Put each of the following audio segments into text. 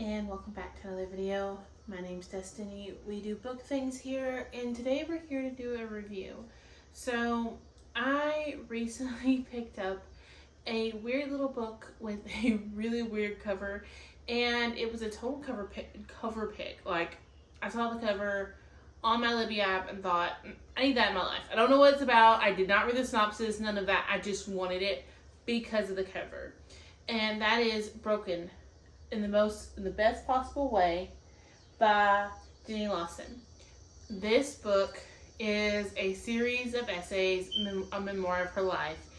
and welcome back to another video. My name's Destiny. We do book things here, and today we're here to do a review. So I recently picked up a weird little book with a really weird cover, and it was a total cover pick. Like, I saw the cover on my Libby app and thought, I need that in my life. I don't know what it's about. I did not read the synopsis, none of that. I just wanted it because of the cover. And that is Broken in the best possible way by Jenny Lawson. This book is a series of essays, a memoir of her life,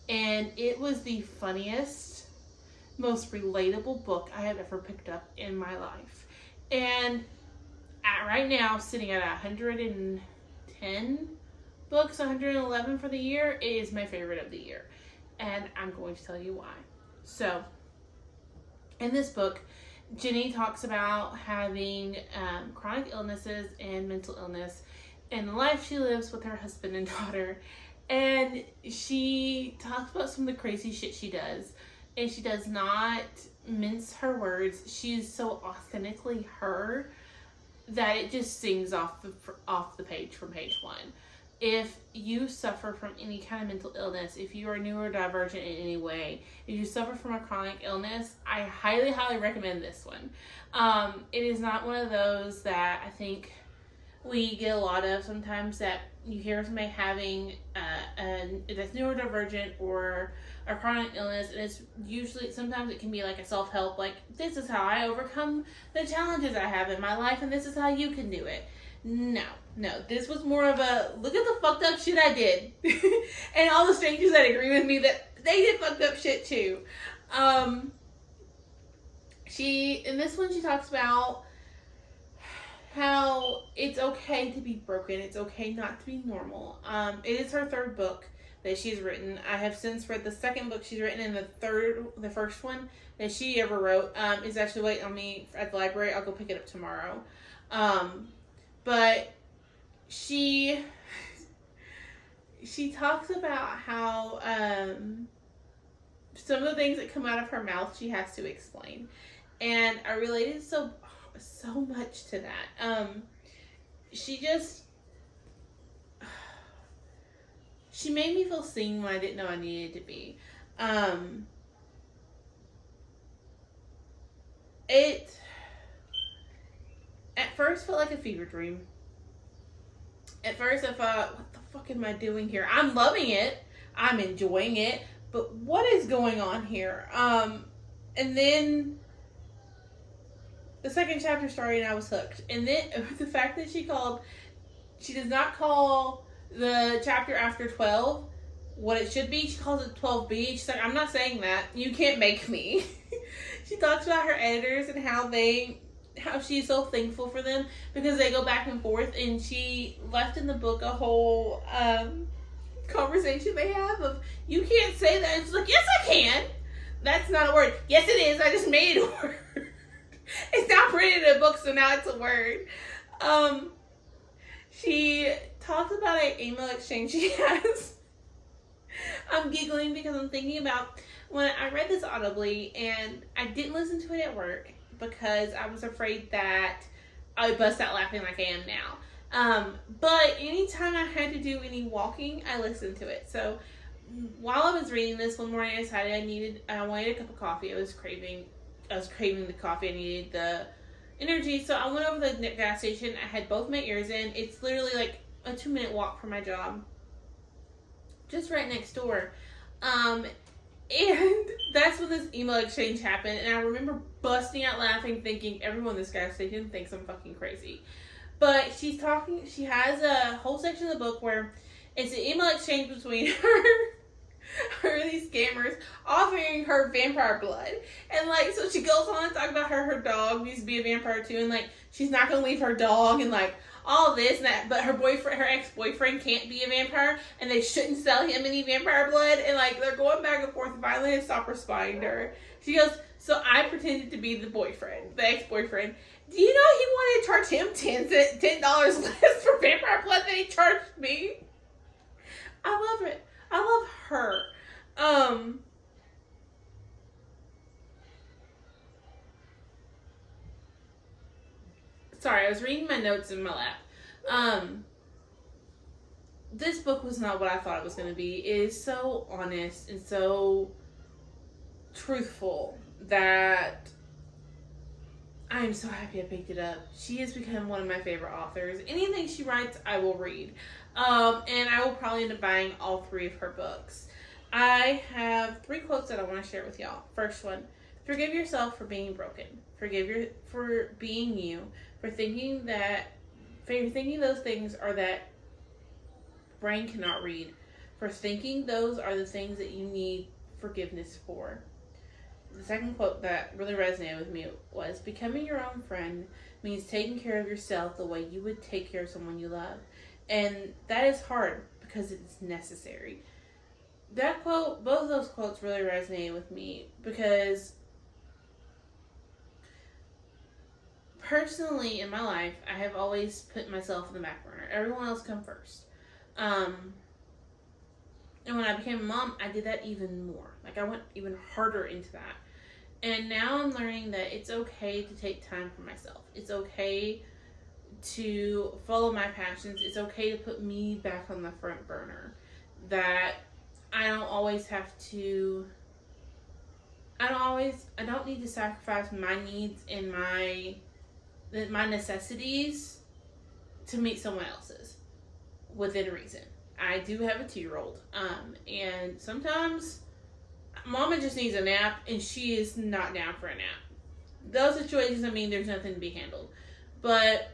and it was the funniest, most relatable book I have ever picked up in my life. And right now, sitting at 110 books, 111 for the year, it is my favorite of the year, and I'm going to tell you why. So, in this book, Jenny talks about having chronic illnesses and mental illness and the life she lives with her husband and daughter. And she talks about some of the crazy shit she does. And she does not mince her words. She's so authentically her that it just sings off the page from page one. If you suffer from any kind of mental illness, if you are neurodivergent in any way, if you suffer from a chronic illness, I highly, highly recommend this one. It is not one of those that I think we get a lot of sometimes, that you hear somebody having that's neurodivergent or a chronic illness, and it's usually, sometimes it can be like a self-help, like, this is how I overcome the challenges I have in my life, and this is how you can do it. No, this was more of a, look at the fucked up shit I did. And all the strangers that agree with me that they did fucked up shit too. In this one, she talks about how it's okay to be broken. It's okay not to be normal. It is her third book that she's written. I have since read the second book she's written, and the first one that she ever wrote is actually waiting on me at the library. I'll go pick it up tomorrow. But she talks about how some of the things that come out of her mouth she has to explain, and I related so much to that. She made me feel seen when I didn't know I needed to be. It at first felt like a fever dream. At first I thought, what the fuck am I doing here? I'm loving it. I'm enjoying it. But what is going on here? And then the second chapter started and I was hooked. And then the fact that she does not call the chapter after 12 what it should be. She calls it 12B. She's like, I'm not saying that. You can't make me. She talks about her editors and how she's so thankful for them because they go back and forth, and she left in the book a whole conversation they have of, you can't say that. And she's like, yes I can. That's not a word. Yes it is. I just made it a word. It's not printed in a book, so now it's a word. She talks about an email exchange she has. I'm giggling because I'm thinking about when I read this audibly, and I didn't listen to it at work because I was afraid that I would bust out laughing like I am now. But anytime I had to do any walking, I listened to it. So while I was reading this one morning, I decided I wanted a cup of coffee. I was craving the coffee. I needed the energy. So I went over to the gas station. I had both my ears in. It's literally like a 2-minute walk from my job, just right next door. And that's when this email exchange happened, and I remember busting out laughing, thinking everyone in this gas station thinks I'm fucking crazy. But she has a whole section of the book where it's an email exchange between her and these scammers offering her vampire blood. And like, so she goes on to talk about her dog needs to be a vampire too, and like, she's not gonna leave her dog, and like, all this and that, but her ex-boyfriend can't be a vampire, and they shouldn't sell him any vampire blood, and like, they're going back and forth, and finally they stop responding to her. She goes, so I pretended to be the ex-boyfriend. Do you know he wanted to charge him $10 less for vampire blood than he charged me? I love it. I love her. Sorry, I was reading my notes in my lap. This book was not what I thought it was going to be. It is so honest and so truthful that I am so happy I picked it up. She has become one of my favorite authors. Anything she writes, I will read. And I will probably end up buying all 3 of her books. I have 3 quotes that I want to share with y'all. First one, forgive yourself for being broken. For being you. For thinking those things are that brain cannot read. For thinking those are the things that you need forgiveness for. The second quote that really resonated with me was, becoming your own friend means taking care of yourself the way you would take care of someone you love. And that is hard because it's necessary. That quote, both of those quotes really resonated with me because personally in my life, I have always put myself in the back burner. Everyone else come first. And when I became a mom, I did that even more. Like, I went even harder into that. And now I'm learning that it's okay to take time for myself. It's okay to follow my passions. It's okay to put me back on the front burner. That I don't always have to... I don't need to sacrifice my needs and my necessities to meet someone else's within reason. I do have a 2-year-old, and sometimes Mama just needs a nap, and she is not down for a nap. Those situations, I mean, there's nothing to be handled. But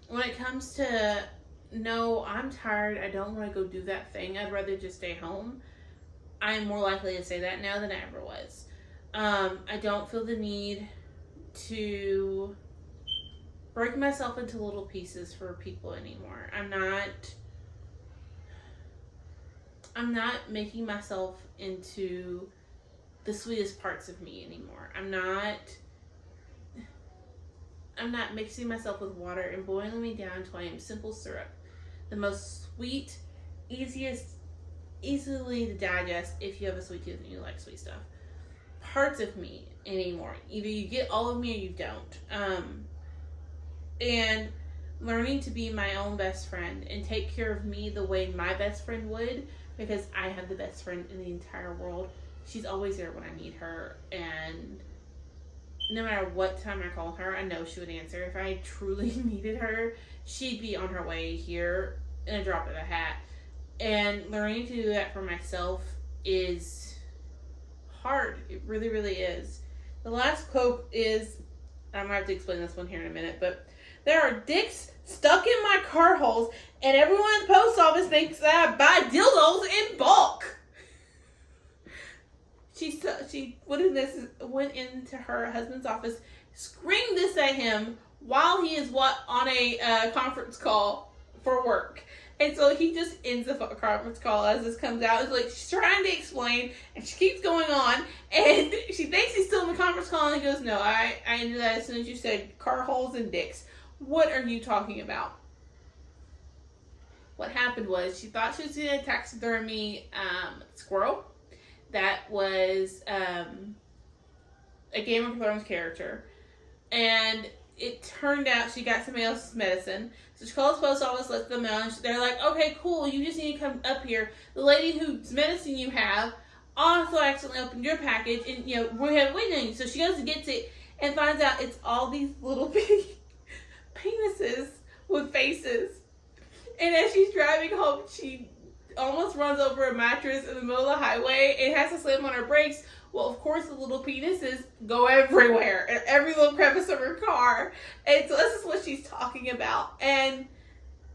when it comes to, no, I'm tired, I don't want to go do that thing, I'd rather just stay home, I am more likely to say that now than I ever was. I don't feel the need to break myself into little pieces for people anymore. I'm not making myself into the sweetest parts of me anymore. I'm not mixing myself with water and boiling me down until I am simple syrup. The most sweet, easily to digest if you have a sweet tooth and you like sweet stuff. Parts of me anymore. Either you get all of me or you don't. And learning to be my own best friend and take care of me the way my best friend would, because I have the best friend in the entire world. She's always there when I need her, and no matter what time I call her, I know she would answer. If I truly needed her, she'd be on her way here in a drop of a hat. And learning to do that for myself is hard. It really, really is. The last quote is, I'm going to have to explain this one here in a minute, but there are dicks stuck in my car holes, and everyone at the post office thinks that I buy dildos in bulk. She went into her husband's office, screamed this at him while he is on a conference call for work. And so he just ends the conference call as this comes out. It's like she's trying to explain, and she keeps going on, and she thinks he's still in the conference call, and he goes, no, I ended that as soon as you said car holes and dicks. What are you talking about? What happened was she thought she was going to taxidermy squirrel. That was a Game of Thrones character. And it turned out she got somebody else's medicine. So she calls the post office, lets them know, and they're like, okay, cool, you just need to come up here. The lady whose medicine you have also accidentally opened your package, and, we have waiting on you. So she goes and gets it and finds out it's all these little bitty penises with faces. And as she's driving home, she almost runs over a mattress in the middle of the highway and has to slam on her brakes. Well, of course, the little penises go everywhere, in every little crevice of her car. And so this is what she's talking about. And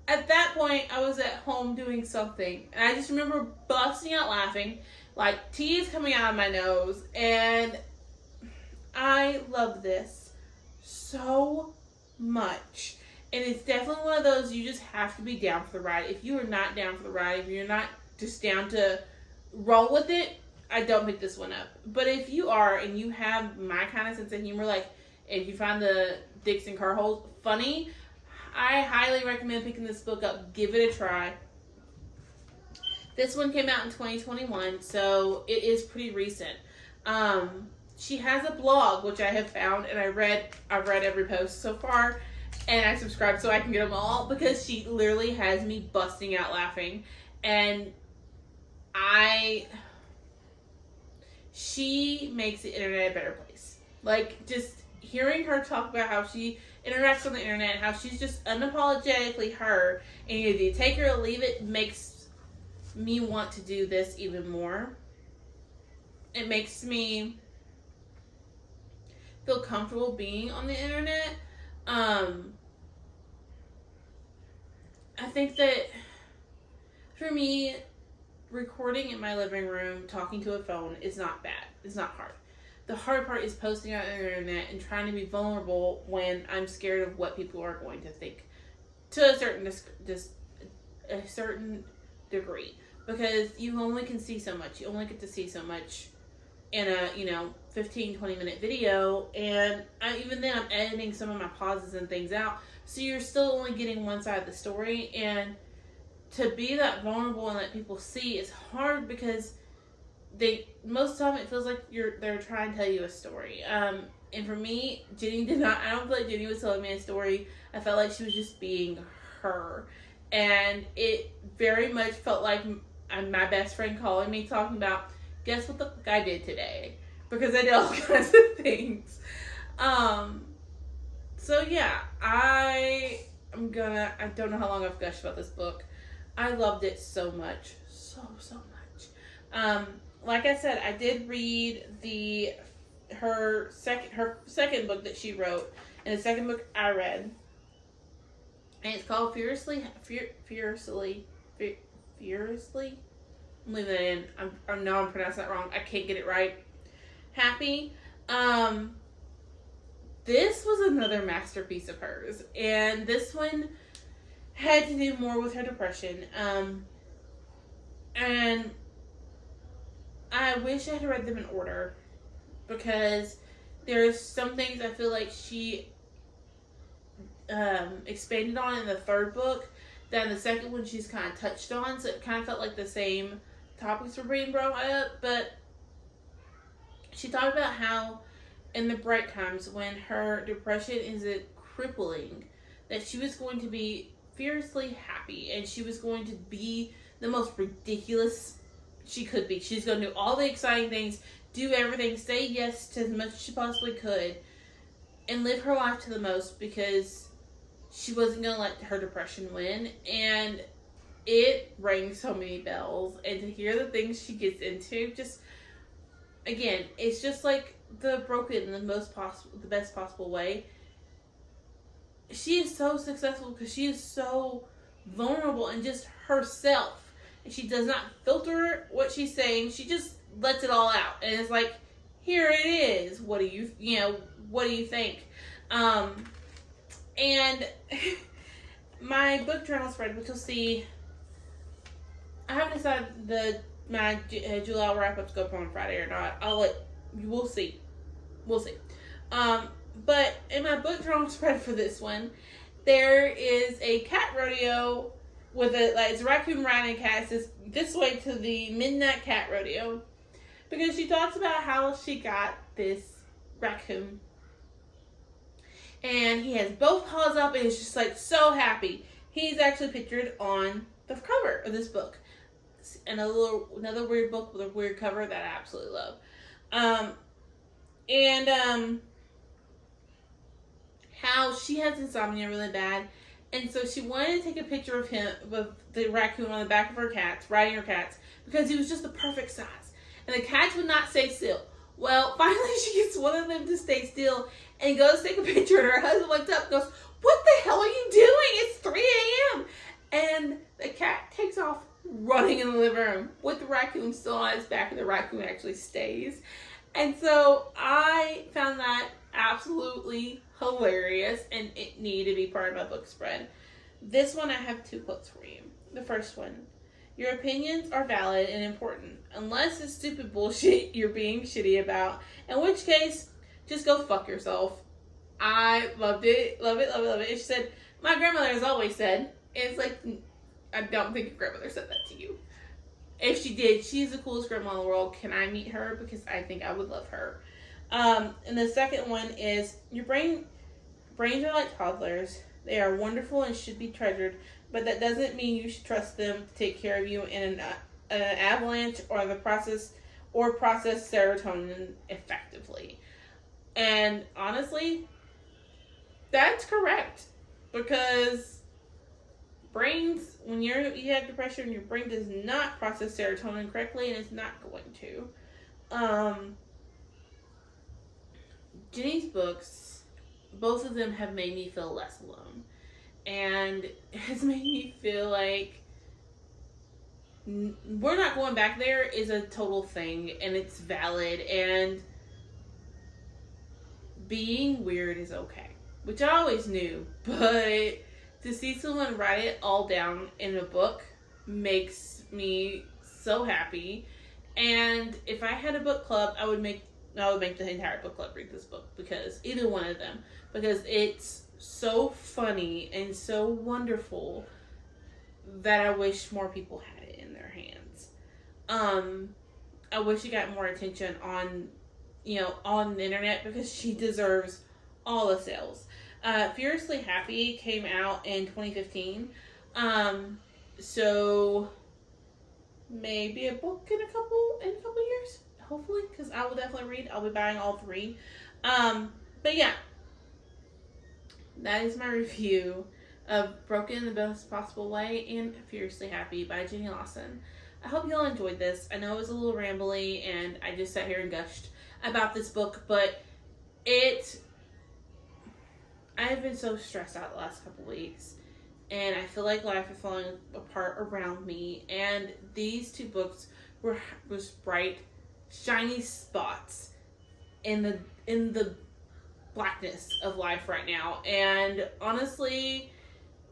at that point, I was at home doing something. And I just remember busting out laughing, like tears coming out of my nose. And I love this so much. And it's definitely one of those you just have to be down for the ride. If you are not down for the ride, if you're not just down to roll with it, I don't pick this one up. But if you are and you have my kind of sense of humor, like if you find the dicks and car holes funny, I highly recommend picking this book up. Give it a try. This one came out in 2021, so it is pretty recent. she has a blog, which I have found, and I've read every post so far, and I subscribe so I can get them all, because she literally has me busting out laughing. And she makes the internet a better place. Like, just hearing her talk about how she interacts on the internet, how she's just unapologetically her, and either you take her or leave it, makes me want to do this even more. It makes me feel comfortable being on the internet. I think that for me, recording in my living room, talking to a phone is not bad. It's not hard. The hard part is posting on the internet and trying to be vulnerable when I'm scared of what people are going to think, to a certain degree, because you only can see so much. You only get to see so much in a 15-20 minute video, and even then I'm editing some of my pauses and things out, so you're still only getting one side of the story. And to be that vulnerable and let people see is hard, because most of the time it feels like they're trying to tell you a story. And for me, Jenny I don't feel like Jenny was telling me a story. I felt like she was just being her, and it very much felt like my best friend calling me, talking about, guess what the fuck I did today? Because I did all kinds of things. So yeah, I don't know how long I've gushed about this book. I loved it so much. So much. Like I said, I did read her second book that she wrote, and the second book I read. And it's called Fiercely. I'm leaving that in. I know I'm pronouncing that wrong. I can't get it right. Happy. This was another masterpiece of hers, and this one had to do more with her depression. And I wish I had read them in order, because there's some things I feel like she expanded on in the third book that in the second one she's kind of touched on, so it kind of felt like the same topics were being brought up. But she talked about how in the bright times when her depression is crippling, that she was going to be fiercely happy, and she was going to be the most ridiculous she could be. She's going to do all the exciting things, do everything, say yes to as much as she possibly could, and live her life to the most, because she wasn't going to let her depression win. And it rang so many bells, and to hear the things she gets into, just, again, it's just like the broken in the best possible way. She is so successful because she is so vulnerable and just herself. And she does not filter what she's saying. She just lets it all out. And it's like, here it is. What do you think? And my book journal spread, which you'll see, I haven't decided my July wrap-up's go up on Friday or not. We'll see. But in my book journal spread for this one, there is a cat rodeo with it's a raccoon riding a cat. It says, this way to the Midnight Cat Rodeo. Because she talks about how she got this raccoon. And he has both paws up and is just like so happy. He's actually pictured on the cover of this book. And another weird book with a weird cover that I absolutely love. How she has insomnia really bad, and so she wanted to take a picture of him, with the raccoon on the back of her cats, riding her cats, because he was just the perfect size. And the cats would not stay still. Well, finally she gets one of them to stay still and goes to take a picture, and her husband wakes up and goes, "What the hell are you doing? It's 3 a.m. And the cat takes off running in the living room with the raccoon still on its back, and the raccoon actually stays. And so I found that absolutely hilarious, and it needed to be part of my book spread. This one, I have 2 quotes for you. The first one: your opinions are valid and important, unless it's stupid bullshit you're being shitty about, in which case, just go fuck yourself. I loved it. Love it. And she said, my grandmother has always said, and it's like, I don't think your grandmother said that to you. If she did, she's the coolest grandma in the world. Can I meet her? Because I think I would love her. And the second one is brains are like toddlers. They are wonderful and should be treasured, but that doesn't mean you should trust them to take care of you in an avalanche or process serotonin effectively. And honestly, that's correct, because brains, when you have depression, your brain does not process serotonin correctly, and it's not going to. Jenny's books, both of them have made me feel less alone, and it's made me feel like we're not going back there is a total thing, and it's valid, and being weird is okay, which I always knew, but to see someone write it all down in a book makes me so happy. And if I had a book club, I would make the entire book club read this book, because either one of them, because it's so funny and so wonderful that I wish more people had it in their hands. I wish it got more attention on the internet, because she deserves all the sales. Furiously Happy came out in 2015. So maybe a book in a couple years, hopefully, because I will definitely read. I'll be buying all three. But yeah, that is my review of Broken in the Best Possible Way and Furiously Happy by Jenny Lawson. I hope you all enjoyed this. I know it was a little rambly, and I just sat here and gushed about this book, but I have been so stressed out the last couple weeks, and I feel like life is falling apart around me, and these two books was bright, shiny spots in the blackness of life right now. And honestly,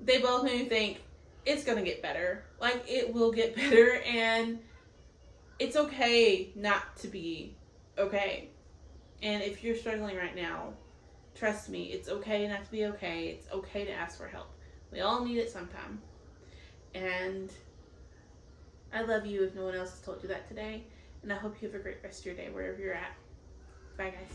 they both made me think it's gonna get better. Like, it will get better, and it's okay not to be okay. And if you're struggling right now, trust me, it's okay not to be okay. It's okay to ask for help. We all need it sometime. And I love you if no one else has told you that today. And I hope you have a great rest of your day wherever you're at. Bye, guys.